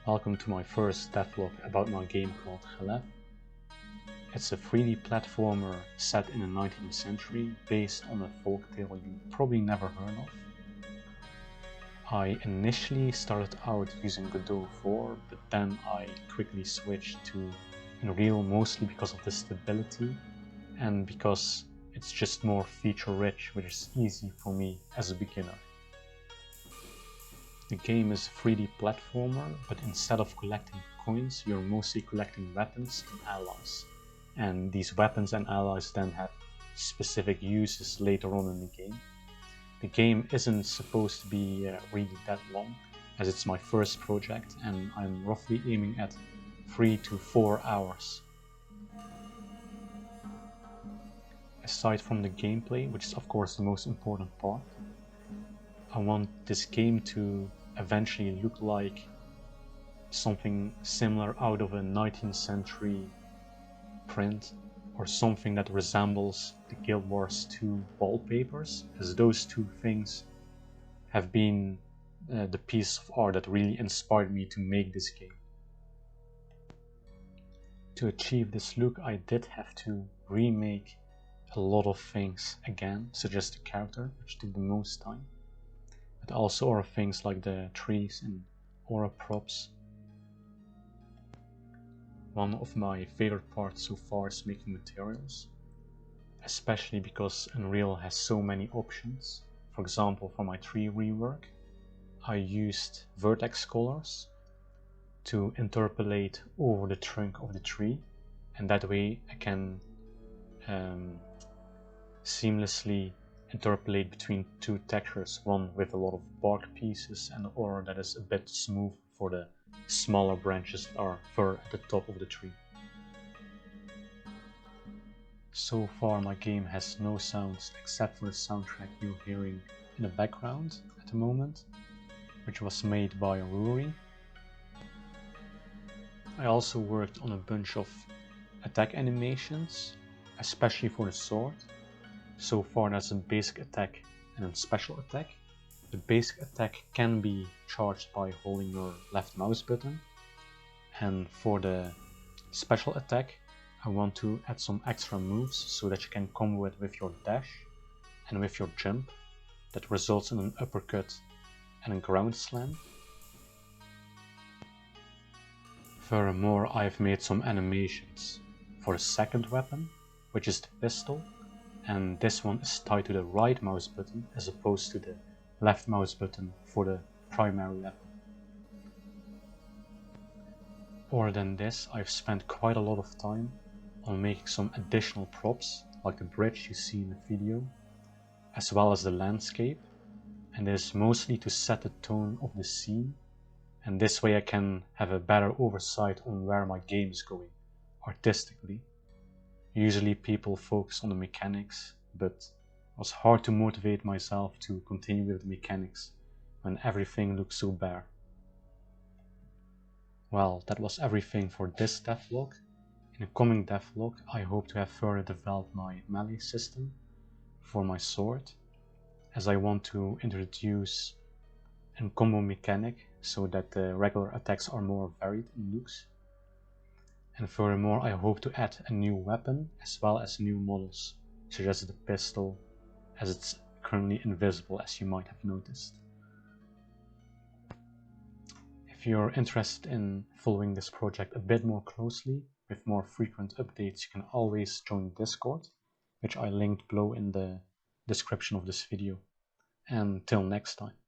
Welcome to my first devlog about my game called Xelef. It's a 3D platformer set in the 19th century based on a folktale you probably never heard of. I initially started out using Godot 4, but then I quickly switched to Unreal mostly because of the stability and because it's just more feature rich, which is easy for me as a beginner. The game is a 3D platformer, but instead of collecting coins, you're mostly collecting weapons and allies. And these weapons and allies then have specific uses later on in the game. The game isn't supposed to be really that long, as it's my first project and I'm roughly aiming at 3 to 4 hours. Aside from the gameplay, which is of course the most important part, I want this game to eventually look like something similar out of a 19th century print, or something that resembles the Guild Wars 2 wallpapers, as those two things have been the piece of art that really inspired me to make this game. To achieve this look, I did have to remake a lot of things again, such as the character, which took the most time, but also other things like the trees and aura props. One of my favorite parts so far is making materials, especially because Unreal has so many options. For example, for my tree rework, I used vertex colors to interpolate over the trunk of the tree, and that way I can seamlessly interpolate between two textures, one with a lot of bark pieces and the other that is a bit smooth for the smaller branches that are further at the top of the tree. So far my game has no sounds except for the soundtrack you're hearing in the background at the moment, which was made by Ruari. I also worked on a bunch of attack animations, especially for the sword. So far there's a basic attack and a special attack. The basic attack can be charged by holding your left mouse button, and for the special attack I want to add some extra moves so that you can combo it with your dash and with your jump. That results in an uppercut and a ground slam. Furthermore, I've made some animations for the second weapon, which is the pistol, and this one is tied to the right mouse button as opposed to the left mouse button for the primary weapon. Other than this, I've spent quite a lot of time on making some additional props, like the bridge you see in the video, as well as the landscape, and this is mostly to set the tone of the scene, and this way I can have a better oversight on where my game is going artistically. Usually people focus on the mechanics, but it was hard to motivate myself to continue with the mechanics when everything looks so bare. Well, that was everything for this devlog. In a coming devlog, I hope to have further developed my melee system for my sword, as I want to introduce a combo mechanic so that the regular attacks are more varied in looks. And furthermore, I hope to add a new weapon as well as new models, such as the pistol, as it's currently invisible, as you might have noticed. If you're interested in following this project a bit more closely, with more frequent updates, you can always join Discord, which I linked below in the description of this video. And till next time.